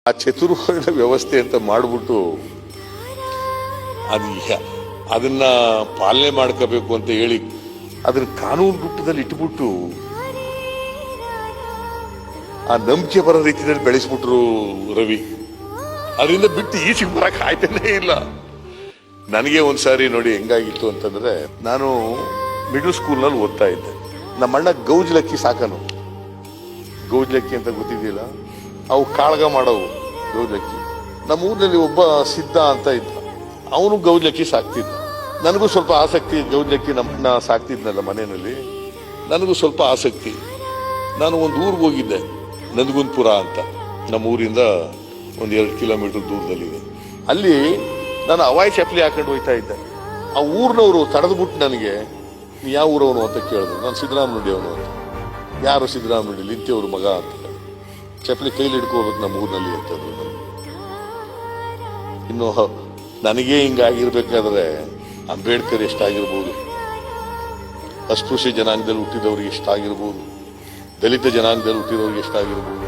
ಆ ಚತುರ್ವರ್ಣ ವ್ಯವಸ್ಥೆ ಅಂತ ಮಾಡಿಬಿಟ್ಟು ಅದನ್ನ ಪಾಲನೆ ಮಾಡ್ಕೋಬೇಕು ಅಂತ ಹೇಳಿ ಅದನ್ನ ಕಾನೂನು ರೂಪದಲ್ಲಿ ಇಟ್ಬಿಟ್ಟು ಆ ನಂಬಿಕೆ ಬರೋ ರೀತಿಯಲ್ಲಿ ಬೆಳೆಸ್ಬಿಟ್ರು ರವಿ. ಅದರಿಂದ ಬಿಟ್ಟು ಈಚೆಗೆ ಬರಕ್ ಆಯ್ತಾನೇ ಇಲ್ಲ. ನನಗೆ ಒಂದ್ಸಾರಿ ನೋಡಿ ಹೆಂಗಾಗಿತ್ತು ಅಂತಂದ್ರೆ, ನಾನು ಮಿಡಲ್ ಸ್ಕೂಲ್ನಲ್ಲಿ ಓದ್ತಾ ಇದ್ದೆ. ನಮ್ಮಣ್ಣ ಗೌಜ್ಲಕ್ಕಿ ಸಾಕನು. ಗೌಜ್ಲಕ್ಕಿ ಅಂತ ಗೊತ್ತಿದ್ದಿಲ್ಲ, ಅವು ಕಾಳಗ ಮಾಡವು ಗೌಜ್ಲಕ್ಕಿ. ನಮ್ಮ ಊರಿನಲ್ಲಿ ಒಬ್ಬ ಸಿದ್ಧ ಅಂತ ಇದ್ದ, ಅವನು ಗೌಜ್ಲಕ್ಕಿ ಸಾಕ್ತಿದ್ದ. ನನಗೂ ಸ್ವಲ್ಪ ಆಸಕ್ತಿ, ಗೌಜ್ಲಕ್ಕಿ ನಮ್ಮಣ್ಣ ಸಾಕ್ತಿದ್ನಲ್ಲ ಮನೆಯಲ್ಲಿ, ನನಗೂ ಸ್ವಲ್ಪ ಆಸಕ್ತಿ. ನಾನು ಒಂದು ಊರಿಗೆ ಹೋಗಿದ್ದೆ, ನಂದಗುಂದಪುರ ಅಂತ, ನಮ್ಮ ಊರಿಂದ ಒಂದು 2 ಕಿಲೋಮೀಟರ್ ದೂರದಲ್ಲಿದೆ. ಅಲ್ಲಿ ನಾನು ಹವಾಯಿ ಚಪ್ಪಲಿ ಹಾಕೊಂಡು ಹೋಗ್ತಾ ಇದ್ದೆ. ಆ ಊರಿನವರು ತಡೆದ್ಬಿಟ್ಟು ನನಗೆ, ನೀ ಯಾವ ಊರವನು ಅಂತ ಕೇಳಿದ್ರು. ನಾನು ಸಿದ್ದರಾಮನುಡಿ ಅವನು ಅಂತ. ಯಾರು ಸಿದ್ದರಾಮನುಡಿ? ಲಿಂತಿಯವ್ರ ಮಗ ಅಂತ. ಚಪ್ಪಲಿ ಕೈಲಿ ಹಿಡ್ಕೋಬೇಕು ನಮ್ಮ ಊರಿನಲ್ಲಿ ಅಂತಂದ್ರು. ಇನ್ನು ನನಗೇ ಹಿಂಗಾಗಿರ್ಬೇಕಾದ್ರೆ ಅಂಬೇಡ್ಕರ್ ಎಷ್ಟಾಗಿರ್ಬೋದು, ಅಸ್ಪೃಶ್ಯ ಜನಾಂಗದಲ್ಲಿ ಹುಟ್ಟಿದವ್ರಿಗೆ ಎಷ್ಟಾಗಿರ್ಬೋದು, ದಲಿತ ಜನಾಂಗದಲ್ಲಿ ಹುಟ್ಟಿದವ್ರಿಗೆ ಎಷ್ಟಾಗಿರ್ಬೋದು.